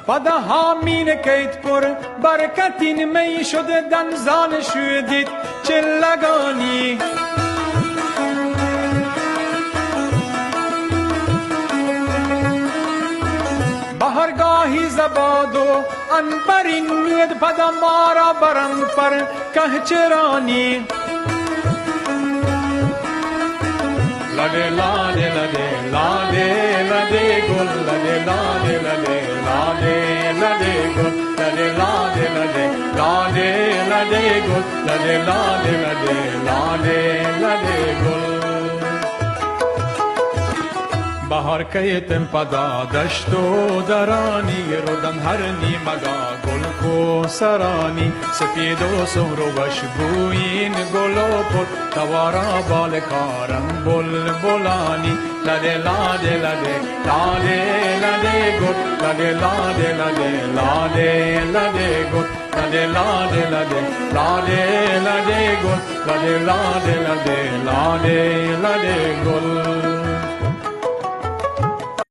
پدا همین کیت پر برکتین می شده دنزان شدید چلگانی بهرگاهی زباد و انبرین نید پدا مارا برم پر کهچرانی لده لاده لده لاده لده گل لده لاده لده لاده لده گل لده لاده لده لاده لده گل لده لاده لده لاده لده گل بهار کیتم پدا دشت و درانی رودن هر نیمگا گل کو سرانی سفید و سهر و بشبوین گل و پل توارا بالکارم بل بلانی لده لاده لده لاده لده گل لده لاده لده لاده لده گل لده لاده لده لاده لده گل لده لاده لده لاده لده گل